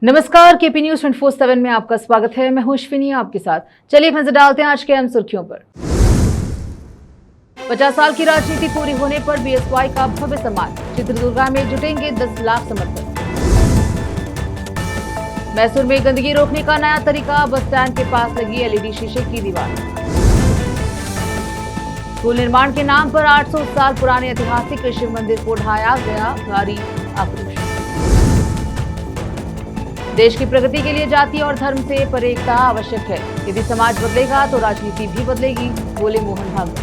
नमस्कार, KP news 24/7 में आपका स्वागत है। मैं हूं अश्विनी आपके साथ। चलिए एक नजर डालते हैं आज के अहम सुर्खियों पर। 50 साल की राजनीति पूरी होने पर बीएसवाई का भव्य सम्मान। चित्रदुर्गा में जुटेंगे 10 लाख समर्थक। मैसूर में गंदगी रोकने का नया तरीका, बस स्टैंड के पास लगी एलईडी शीशे की दीवार। स्कूल निर्माण के नाम पर 800 साल पुराने ऐतिहासिक शिव मंदिर को ढाया गया, भारी आक्रोश। देश की प्रगति के लिए जाति और धर्म से परे एकता आवश्यक है। यदि समाज बदलेगा तो राजनीति भी बदलेगी, बोले मोहन भागवत।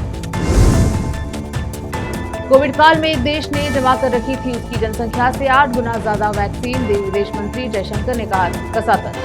कोविड काल में एक देश ने जमा कर रखी थी उसकी जनसंख्या से 8 गुना ज्यादा वैक्सीन, विदेश मंत्री जयशंकर ने कहा कसा तंज।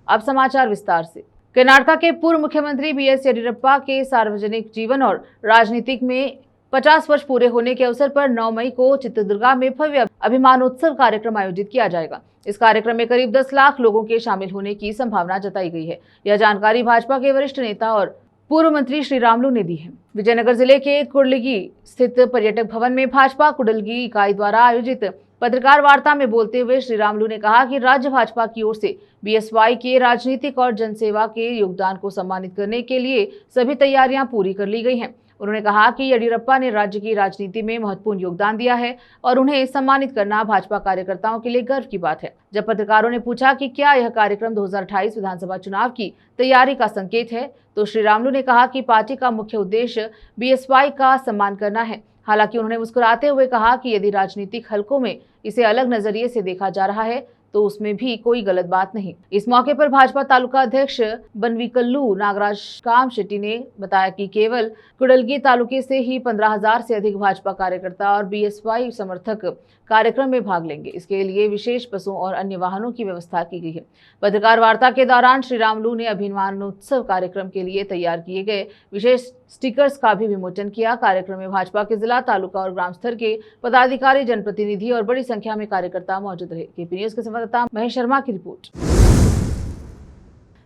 अब समाचार विस्तार से। कर्नाटक के पूर्व मुख्यमंत्री बीएस येदियुरप्पा के सार्वजनिक जीवन और राजनीतिक में 50 वर्ष पूरे होने के अवसर पर 9 मई को चित्रदुर्गा में भव्य अभिमानोत्सव कार्यक्रम आयोजित किया जाएगा। इस कार्यक्रम में करीब 10 लाख लोगों के शामिल होने की संभावना जताई गई है। यह जानकारी भाजपा के वरिष्ठ नेता और पूर्व मंत्री श्री रामुलु ने दी है। विजयनगर जिले के कुंडलगी स्थित पर्यटक भवन में भाजपा कुंडलगी इकाई द्वारा आयोजित पत्रकार वार्ता में बोलते हुए श्री रामुलु ने कहा कि राज्य भाजपा की ओर से बीएसवाई के राजनीतिक और जनसेवा के योगदान को सम्मानित करने के लिए सभी तैयारियां पूरी कर ली गई हैं। उन्होंने कहा कि येदियुरप्पा ने राज्य की राजनीति में महत्वपूर्ण योगदान दिया है और उन्हें सम्मानित करना भाजपा कार्यकर्ताओं के लिए गर्व की बात है। जब पत्रकारों ने पूछा कि क्या यह कार्यक्रम 2028 विधानसभा चुनाव की तैयारी का संकेत है, तो श्री रामुलु ने कहा कि पार्टी का मुख्य उद्देश्य बीएसवाई का सम्मान करना है। हालांकि उन्होंने मुस्कुराते हुए कहा कि यदि राजनीतिक हलकों में इसे अलग नजरिए से देखा जा रहा है तो उसमें भी कोई गलत बात नहीं। इस मौके पर भाजपा तालुका अध्यक्ष बनवीकल्लू नागराज काम शेट्टी ने बताया कि केवल कुंडलगी तालुके से ही 15,000 से अधिक भाजपा कार्यकर्ता और बीएसवाई समर्थक कार्यक्रम में भाग लेंगे। इसके लिए विशेष बसों और अन्य वाहनों की व्यवस्था की गई है। पत्रकार वार्ता के दौरान श्री रामुलु ने अभिमानोत्सव कार्यक्रम के लिए तैयार किए गए विशेष स्टिकर्स का भी विमोचन किया। कार्यक्रम में भाजपा के जिला, तालुका और ग्राम स्तर के पदाधिकारी, जनप्रतिनिधि और बड़ी संख्या में कार्यकर्ता मौजूद रहे। केपी न्यूज के संवाददाता महेश शर्मा की रिपोर्ट।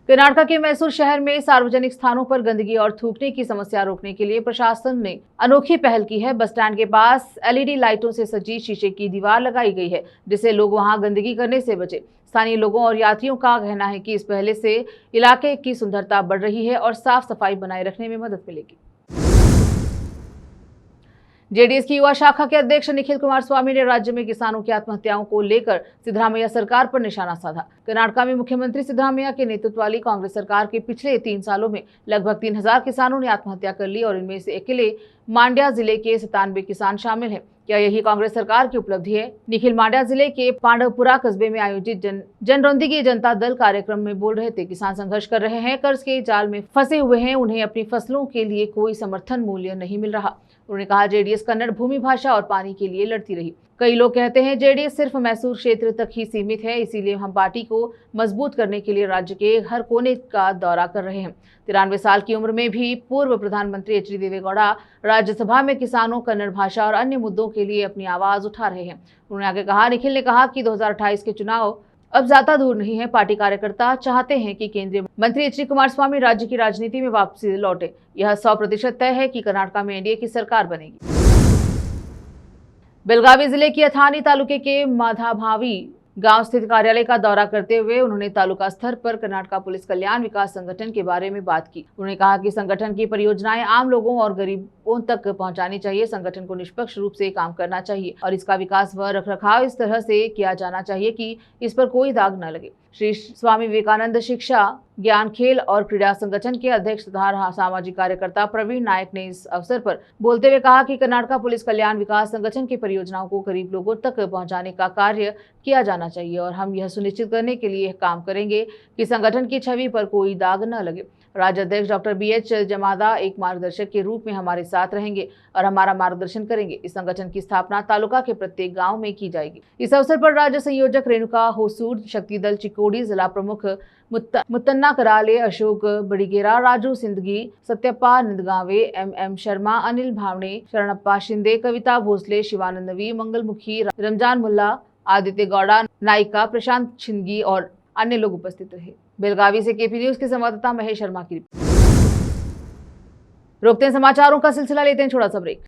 कर्नाटक के मैसूर शहर में सार्वजनिक स्थानों पर गंदगी और थूकने की समस्या रोकने के लिए प्रशासन ने अनोखी पहल की है। बस स्टैंड के पास एलईडी लाइटों से सजी शीशे की दीवार लगाई गई है, जिससे लोग वहां गंदगी करने से बचे। स्थानीय लोगों और यात्रियों का कहना है कि इस पहले से इलाके की सुंदरता बढ़ रही है और साफ सफाई बनाए रखने में मदद मिलेगी। जेडीएस की युवा शाखा के अध्यक्ष निखिल कुमारस्वामी ने राज्य में किसानों की आत्महत्याओं को लेकर सिद्धरामैया सरकार पर निशाना साधा। कर्नाटक में मुख्यमंत्री सिद्धरामैया के नेतृत्व वाली कांग्रेस सरकार के पिछले 3 सालों में लगभग 3,000 किसानों ने आत्महत्या कर ली और इनमें से अकेले मांड्या जिले के 97 किसान शामिल हैं। क्या यही कांग्रेस सरकार की उपलब्धि है? निखिल मांड्या जिले के पांडवपुरा कस्बे में आयोजित जनरौंदगी जनता दल कार्यक्रम में बोल रहे थे। किसान संघर्ष कर रहे हैं, कर्ज के जाल में फंसे हुए हैं, उन्हें अपनी फसलों के लिए कोई समर्थन मूल्य नहीं मिल रहा। उन्होंने कहा जेडीएस कन्नड़ भूमि, भाषा और पानी के लिए लड़ती रही। कई लोग कहते हैं जेडीएस सिर्फ मैसूर क्षेत्र तक ही सीमित है, इसीलिए हम पार्टी को मजबूत करने के लिए राज्य के हर कोने का दौरा कर रहे हैं। 93 साल की उम्र में भी पूर्व प्रधानमंत्री एच डी देवेगौड़ा राज्यसभा में किसानों, कन्नड़ भाषा और अन्य मुद्दों के लिए अपनी आवाज उठा रहे हैं। उन्होंने आगे कहा, निखिल ने कहा कि 2028 के चुनाव अब ज्यादा दूर नहीं है। पार्टी कार्यकर्ता चाहते हैं कि केंद्रीय मंत्री एच डी कुमारस्वामी राज्य की राजनीति में वापसी लौटे। यह 100% तय है कि कर्नाटक में एनडीए की सरकार बनेगी। बेलगावी जिले की अथानी तालुके के माधाभावी गांव स्थित कार्यालय का दौरा करते हुए उन्होंने तालुका स्तर पर कर्नाटक पुलिस कल्याण विकास संगठन के बारे में बात की। उन्होंने कहा कि संगठन की परियोजनाएं आम लोगों और गरीबों तक पहुंचानी चाहिए। संगठन को निष्पक्ष रूप से काम करना चाहिए और इसका विकास व रखरखाव इस तरह से किया जाना चाहिए कि इस पर कोई दाग न लगे। श्री स्वामी विवेकानंद शिक्षा, ज्ञान, खेल और क्रीड़ा संगठन के अध्यक्ष तथा सामाजिक कार्यकर्ता प्रवीण नायक ने इस अवसर पर बोलते हुए कहा कि कर्नाटक पुलिस कल्याण विकास संगठन की परियोजनाओं को गरीब लोगों तक पहुंचाने का कार्य किया जाना चाहिए और हम यह सुनिश्चित करने के लिए काम करेंगे कि संगठन की छवि पर कोई दाग न लगे। राज्य अध्यक्ष डॉक्टर BH जमादा एक मार्गदर्शक के रूप में हमारे साथ रहेंगे और हमारा मार्गदर्शन करेंगे। इस संगठन की स्थापना तालुका के प्रत्येक गांव में की जाएगी। इस अवसर पर राज्य संयोजक रेणुका होसूर, शक्ति दल चिकोड़ी, जिला प्रमुख मुत्तन्ना कराले, अशोक बड़ीगेरा, राजू सिंदगी, सत्यप्पा निंदगावे, MM शर्मा, अनिल भावने, शरणप्पा शिंदे, कविता भोसले, शिवानंद वी, मंगलमुखी, रमजान मुल्ला, आदित्य गौड़ा, नायिका प्रशांत छिंदगी और अन्य लोग उपस्थित रहे। बेलगावी से केपी न्यूज के संवाददाता महेश शर्मा की रिपोर्ट। रोकते हैं समाचारों का सिलसिला, लेते हैं छोटा सा ब्रेक।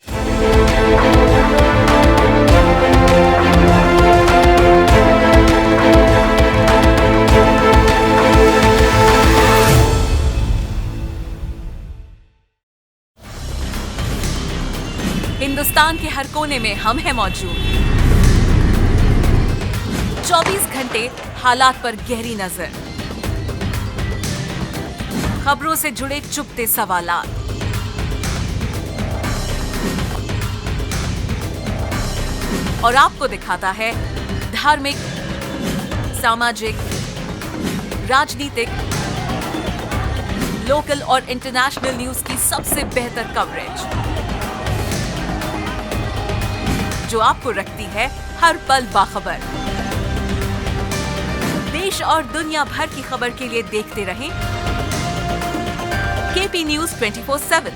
हिंदुस्तान के हर कोने में हम हैं मौजूद। 24 घंटे हालात पर गहरी नजर, खबरों से जुड़े चुपते सवालात, और आपको दिखाता है धार्मिक, सामाजिक, राजनीतिक, लोकल और इंटरनेशनल न्यूज की सबसे बेहतर कवरेज, जो आपको रखती है हर पल बाखबर। देश और दुनिया भर की खबर के लिए देखते रहें KP news 24/7।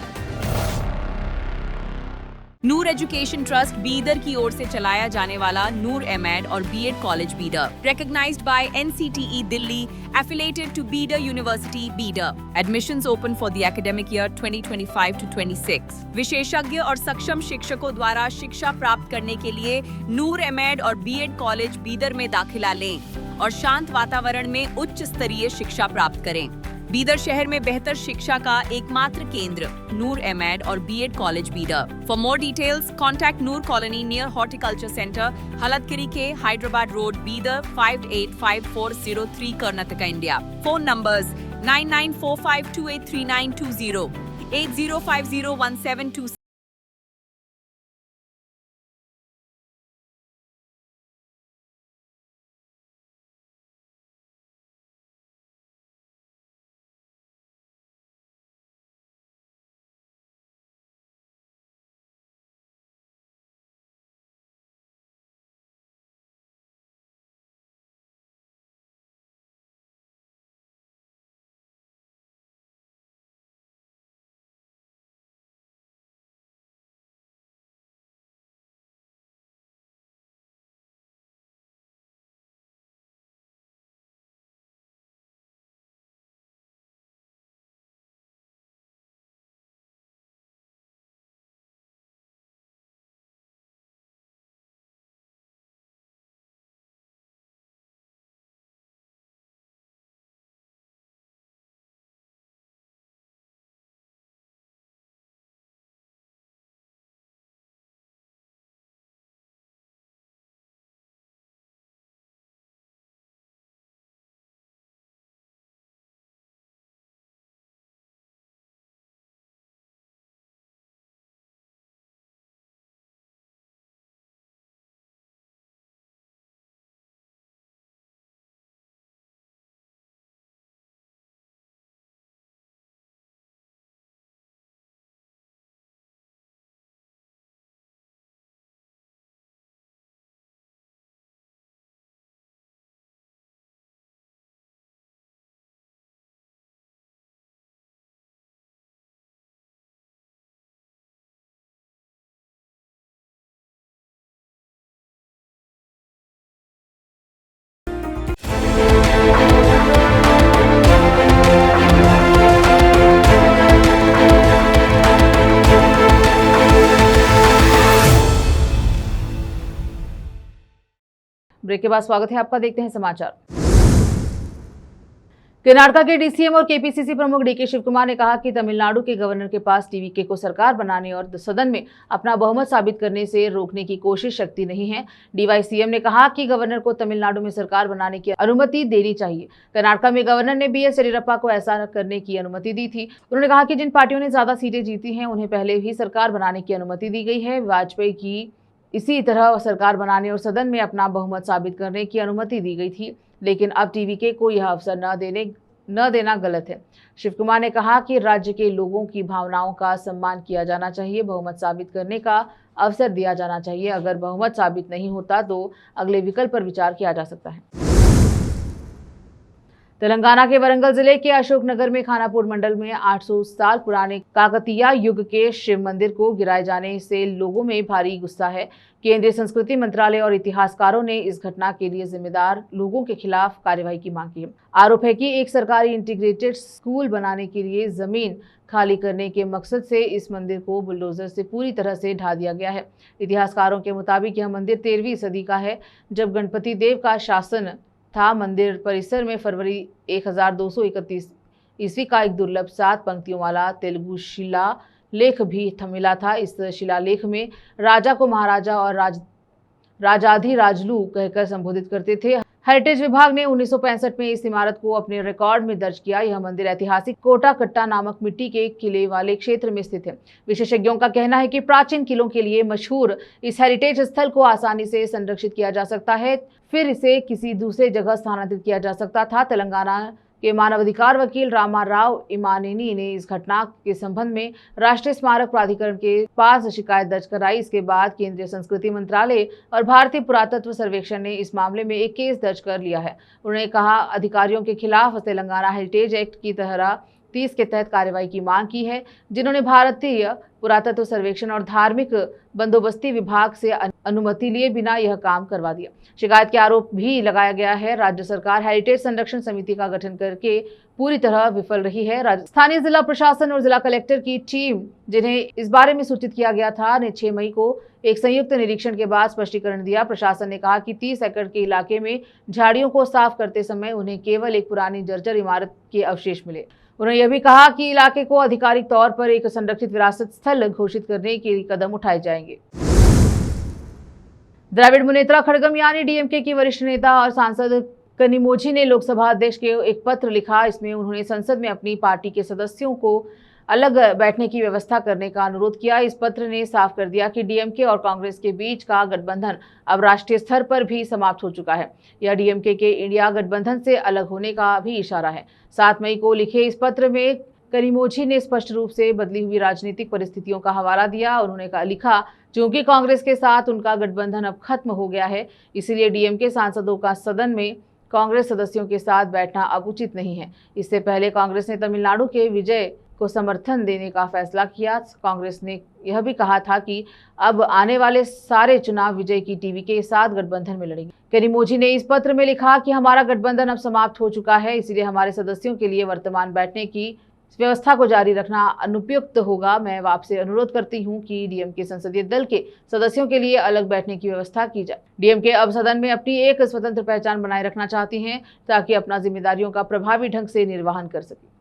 Noor education trust Bidar की ओर से चलाया जाने वाला नूर एमएड और BEd college Bidar, recognized by NCTE Delhi, affiliated to Bidar University, Bidar. Admissions open for the academic year 2025-26. विशेषज्ञ और सक्षम शिक्षकों द्वारा शिक्षा प्राप्त करने के लिए नूर एमएड और बीएड कॉलेज बीदर में दाखिला लें और शांत वातावरण में उच्च स्तरीय शिक्षा प्राप्त करें। बीदर शहर में बेहतर शिक्षा का एकमात्र केंद्र नूर एमएड और BEd college Bidar. For more details contact Noor colony near horticulture centre, Halatgiri के Hyderabad road, Bidar 585403 Karnataka, India. Phone numbers 9945283920, 80501726। Break के बाद स्वागत है आपका। देखते हैं समाचार। कर्नाटक के डीसीएम और केपीसीसी प्रमुख डीके शिव कुमार ने कहा कि तमिलनाडु के गवर्नर के पास टीवीके को सरकार बनाने और सदन में अपना बहुमत साबित करने से रोकने की कोशिश शक्ति नहीं है। डीवाईसीएम ने कहा कि गवर्नर को तमिलनाडु में सरकार बनाने की अनुमति देनी चाहिए। कर्नाटक में गवर्नर ने बीएस येदियुरप्पा को ऐसा करने की अनुमति दी थी। उन्होंने कहा कि जिन पार्टियों ने ज्यादा सीटें जीती हैं उन्हें पहले ही सरकार बनाने की अनुमति दी गई है। वाजपेयी की इसी तरह सरकार बनाने और सदन में अपना बहुमत साबित करने की अनुमति दी गई थी, लेकिन अब टीवीके को यह अवसर न देना गलत है। शिव कुमार ने कहा कि राज्य के लोगों की भावनाओं का सम्मान किया जाना चाहिए, बहुमत साबित करने का अवसर दिया जाना चाहिए। अगर बहुमत साबित नहीं होता तो अगले विकल्प पर विचार किया जा सकता है। तेलंगाना के वरंगल जिले के अशोकनगर में खानापुर मंडल में 800 साल पुराने काकतीय युग के शिव मंदिर को गिराए जाने से लोगों में भारी गुस्सा है। केंद्रीय संस्कृति मंत्रालय और इतिहासकारों ने इस घटना के लिए जिम्मेदार लोगों के खिलाफ कार्रवाई की मांग की है। आरोप है कि एक सरकारी इंटीग्रेटेड स्कूल बनाने के लिए जमीन खाली करने के मकसद से इस मंदिर को बुलडोजर से पूरी तरह से ढा दिया गया है। इतिहासकारों के मुताबिक यह मंदिर 13वीं सदी का है, जब गणपति देव का शासन था। मंदिर परिसर में फरवरी 1231 ईस्वी का एक दुर्लभ 7 पंक्तियों वाला तेलुगु शिलालेख भी मिला था। इस शिलालेख में राजा को महाराजा और राजाधिराजलू कहकर संबोधित करते थे। हेरिटेज विभाग ने 1965 में इस इमारत को अपने रिकॉर्ड में दर्ज किया। यह मंदिर ऐतिहासिक कोटा कट्टा नामक मिट्टी के किले वाले क्षेत्र में स्थित है। विशेषज्ञों का कहना है कि प्राचीन किलों के लिए मशहूर इस हेरिटेज स्थल को आसानी से संरक्षित किया जा सकता है, फिर इसे किसी दूसरे जगह स्थानांतरित किया जा सकता था। तेलंगाना के मानवाधिकार वकील रामाराव इमानेनी ने इस घटना के संबंध में राष्ट्रीय स्मारक प्राधिकरण के पास शिकायत दर्ज कराई। इसके बाद केंद्रीय संस्कृति मंत्रालय और भारतीय पुरातत्व सर्वेक्षण ने इस मामले में एक केस दर्ज कर लिया है। उन्होंने कहा अधिकारियों के खिलाफ तेलंगाना हेरिटेज एक्ट की धारा 30 के तहत कार्रवाई की मांग की है, जिन्होंने भारतीय पुरातत्व सर्वेक्षण और धार्मिक बंदोबस्ती विभाग से अनुमति लिए बिना यह काम करवा दिया। शिकायत के आरोप भी लगाया गया है। राज्य सरकार हेरिटेज संरक्षण समिति का गठन करके पूरी तरह विफल रही है। स्थानीय जिला प्रशासन और जिला कलेक्टर की टीम, जिन्हें इस बारे में सूचित किया गया था, ने 6 मई को एक संयुक्त निरीक्षण के बाद स्पष्टीकरण दिया। प्रशासन ने कहा कि 30 एकड़ के इलाके में झाड़ियों को साफ करते समय उन्हें केवल एक पुरानी जर्जर इमारत के अवशेष मिले। उन्होंने यह भी कहा कि इलाके को आधिकारिक तौर पर एक संरक्षित विरासत स्थल घोषित करने के लिए कदम उठाए जाएंगे। द्रविड़ मुनेत्रा खड़गम यानी डीएमके की वरिष्ठ नेता और सांसद कनिमोझी ने लोकसभा अध्यक्ष के एक पत्र लिखा। इसमें उन्होंने संसद में अपनी पार्टी के सदस्यों को अलग बैठने की व्यवस्था करने का अनुरोध किया। इस पत्र ने साफ कर दिया कि डीएमके और कांग्रेस के बीच का गठबंधन अब राष्ट्रीय स्तर पर भी समाप्त हो चुका है। यह डीएमके के इंडिया गठबंधन से अलग होने का भी इशारा है। 7 मई को लिखे इस पत्र में कनिमोझी ने स्पष्ट रूप से बदली हुई राजनीतिक परिस्थितियों का हवाला दिया। उन्होंने लिखा, चूंकि कांग्रेस के साथ उनका गठबंधन अब खत्म हो गया है, इसलिए डीएमके सांसदों का सदन में कांग्रेस सदस्यों के साथ बैठना अब उचित नहीं है। इससे पहले कांग्रेस ने तमिलनाडु के विजय को समर्थन देने का फैसला किया। कांग्रेस ने यह भी कहा था कि अब आने वाले सारे चुनाव विजय की टीवी के साथ गठबंधन में लड़ेंगे। कनिमोझी ने इस पत्र में लिखा कि हमारा गठबंधन अब समाप्त हो चुका है, इसलिए हमारे सदस्यों के लिए वर्तमान बैठने की व्यवस्था को जारी रखना अनुपयुक्त होगा। मैं आपसे अनुरोध करती हूं कि डीएमके संसदीय दल के सदस्यों के लिए अलग बैठने की व्यवस्था की जाए। डीएमके अब सदन में अपनी एक स्वतंत्र पहचान बनाए रखना चाहती हैं, ताकि अपना जिम्मेदारियों का प्रभावी ढंग से निर्वहन कर सके।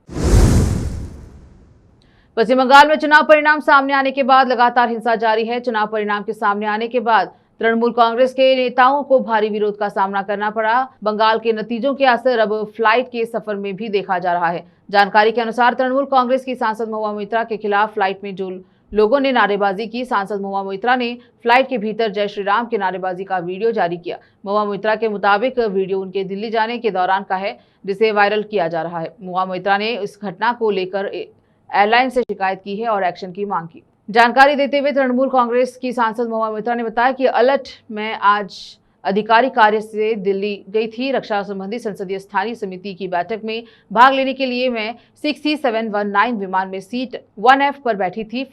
पश्चिम बंगाल में चुनाव परिणाम सामने आने के बाद लगातार हिंसा जारी है। चुनाव परिणाम के सामने आने के बाद तृणमूल कांग्रेस के नेताओं को भारी विरोध का सामना करना पड़ा। बंगाल के नतीजों के असर अब फ्लाइट के सफर में भी देखा जा रहा है। जानकारी के अनुसार तृणमूल कांग्रेस की सांसद महुआ मोइत्रा के खिलाफ फ्लाइट में जो लोगों ने नारेबाजी की, सांसद महुआ मोइत्रा ने फ्लाइट के भीतर जय श्री राम के नारेबाजी का वीडियो जारी किया। महुआ मोइत्रा के मुताबिक वीडियो उनके दिल्ली जाने के दौरान का है, जिसे वायरल किया जा रहा है। महुआ मोइत्रा ने इस घटना को लेकर एयरलाइन से शिकायत की है और एक्शन की मांग की। जानकारी देते हुए तृणमूल कांग्रेस की सांसद महुआ मोइत्रा ने बताया कि अलर्ट में आज अधिकारी कार्य से दिल्ली गई थी। रक्षा संबंधी संसदीय स्थानीय समिति की बैठक में भाग लेने के लिए मैं 6C719 विमान में सीट 1F पर बैठी थी।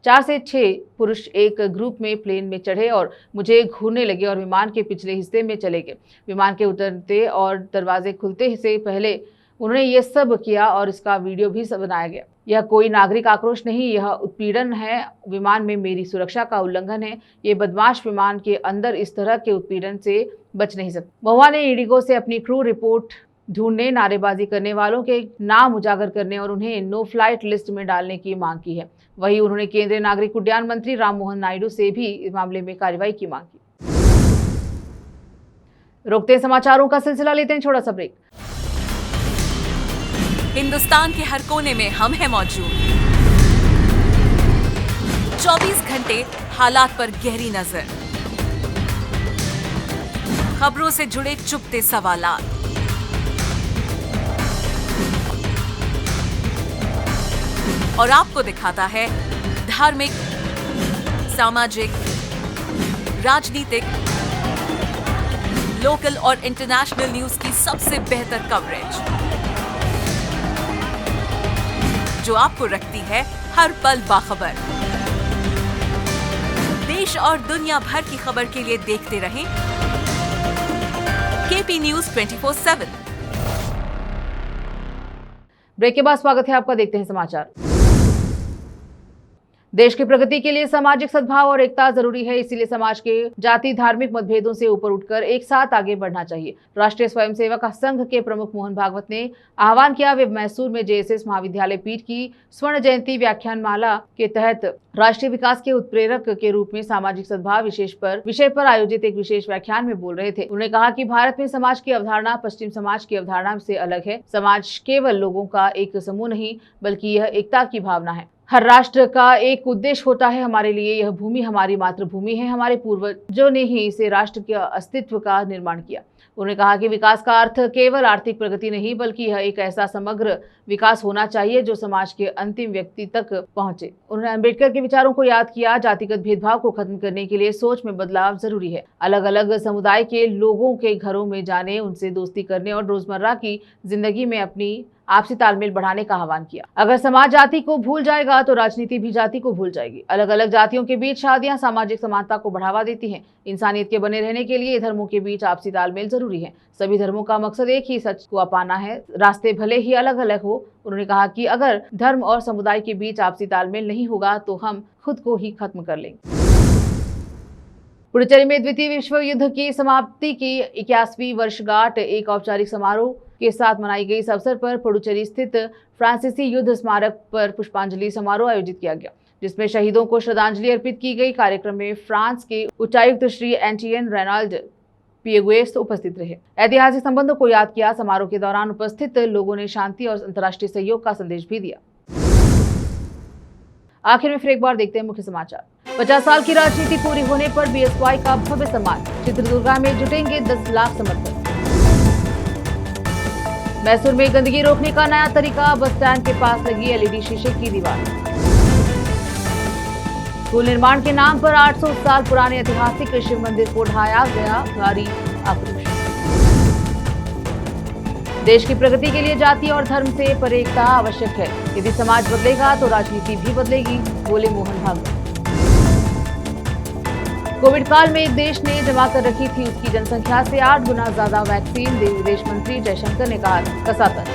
4 से 6 पुरुष एक ग्रुप में प्लेन में चढ़े और मुझे घूरने लगे और विमान के पिछले हिस्से में चले गए। विमान के उतरते और दरवाजे खुलते से पहले उन्होंने ये सब किया और इसका वीडियो भी बनाया गया। यह कोई नागरिक आक्रोश नहीं, यह उत्पीड़न है। विमान में मेरी सुरक्षा का उल्लंघन है। ये बदमाश विमान के अंदर इस तरह के उत्पीड़न से बच नहीं सकते। महुआ ने इंडिगो से अपनी क्रू रिपोर्ट ढूंढने, नारेबाजी करने वालों के नाम उजागर करने और उन्हें नो फ्लाइट लिस्ट में डालने की मांग की है। वहीं उन्होंने केंद्रीय नागरिक उड्डयन मंत्री राममोहन नायडू से भी इस मामले में कार्रवाई की मांग की। रोकते हैं समाचारों का सिलसिला, लेते हैं छोटा सा ब्रेक। हिंदुस्तान के हर कोने में हम हैं मौजूद। 24 घंटे हालात पर गहरी नजर, खबरों से जुड़े चुपते सवालात, और आपको दिखाता है धार्मिक, सामाजिक, राजनीतिक, लोकल और इंटरनेशनल न्यूज की सबसे बेहतर कवरेज। जो आपको रखती है हर पल बाखबर। देश और दुनिया भर की खबर के लिए देखते रहें केपी न्यूज 24/7। ब्रेक के बाद स्वागत है आपका, देखते हैं समाचार। देश की प्रगति के लिए सामाजिक सद्भाव और एकता जरूरी है, इसीलिए समाज के जाति धार्मिक मतभेदों से ऊपर उठकर एक साथ आगे बढ़ना चाहिए। राष्ट्रीय स्वयंसेवक संघ के प्रमुख मोहन भागवत ने आह्वान किया। वे मैसूर में जेएसएस महाविद्यालय पीठ की स्वर्ण जयंती व्याख्यानमाला के तहत राष्ट्रीय विकास के उत्प्रेरक के रूप में सामाजिक सद्भाव विषय पर आयोजित एक विशेष व्याख्यान में बोल रहे थे। उन्होंने कहा कि भारत में समाज की अवधारणा पश्चिम समाज की अवधारणा से अलग है। समाज केवल लोगों का एक समूह नहीं, बल्कि यह एकता की भावना है। हर राष्ट्र का एक उद्देश्य होता है। हमारे लिए यह भूमि हमारी मातृभूमि है। हमारे पूर्वजों ने ही इसे राष्ट्र के अस्तित्व का निर्माण किया। उन्होंने कहा कि विकास का अर्थ केवल आर्थिक प्रगति नहीं, बल्कि यह एक ऐसा समग्र विकास होना चाहिए जो समाज के अंतिम व्यक्ति तक पहुंचे। उन्होंने अम्बेडकर के विचारों को याद किया। जातिगत भेदभाव को खत्म करने के लिए सोच में बदलाव जरूरी है। अलग अलग समुदाय के लोगों के घरों में जाने, उनसे दोस्ती करने और रोजमर्रा की जिंदगी में अपनी आपसी तालमेल बढ़ाने का आह्वान किया। अगर समाज जाति को भूल जाएगा तो राजनीति भी जाति को भूल जाएगी। अलग अलग जातियों के बीच शादियां सामाजिक समानता को बढ़ावा देती हैं। इंसानियत के बने रहने के लिए धर्मों के बीच आपसी तालमेल जरूरी है। सभी धर्मों का मकसद एक ही सच को पाना है, रास्ते भले ही अलग अलग हो। उन्होंने कहा कि अगर धर्म और समुदाय के बीच आपसी तालमेल नहीं होगा तो हम खुद को ही खत्म कर लेंगे। पुडुचेरी में द्वितीय विश्व युद्ध की समाप्ति की 81वीं वर्षगांठ एक औपचारिक समारोह के साथ मनाई गई। इस अवसर पर पुडुचेरी स्थित फ्रांसीसी युद्ध स्मारक पर पुष्पांजलि समारोह आयोजित किया गया, जिसमें शहीदों को श्रद्धांजलि अर्पित की गई। कार्यक्रम में फ्रांस के उच्चायुक्त श्री एंटियन रेनाल्ड पिएगुएस उपस्थित रहे। ऐतिहासिक संबंधों को याद किया। समारोह के दौरान उपस्थित लोगों ने शांति और अंतर्राष्ट्रीय सहयोग का संदेश भी दिया। आखिर में फिर एक बार देखते हैं मुख्य समाचार। 50 साल की राजनीति पूरी होने पर बीएसवाई का भव्य सम्मान। चित्रदुर्गा में जुटेंगे 10 लाख समर्थक। मैसूर में गंदगी रोकने का नया तरीका। बस स्टैंड के पास लगी एलईडी शीशे की दीवार। स्कूल निर्माण के नाम पर 800 साल पुराने ऐतिहासिक शिव मंदिर को ढाया गया, भारी आक्रोश। देश की प्रगति के लिए जाति और धर्म से परे एकता आवश्यक है। यदि समाज बदलेगा तो राजनीति भी बदलेगी, बोले मोहन भागवत। कोविड काल में देश ने जमा कर रखी थी उसकी जनसंख्या से 8 गुना ज्यादा वैक्सीन। विदेश मंत्री जयशंकर ने कहा कसा तक।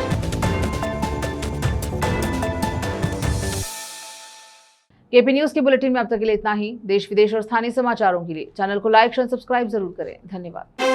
केपी न्यूज के बुलेटिन में अब तक के लिए इतना ही। देश विदेश और स्थानीय समाचारों के लिए चैनल को लाइक और सब्सक्राइब जरूर करें। धन्यवाद।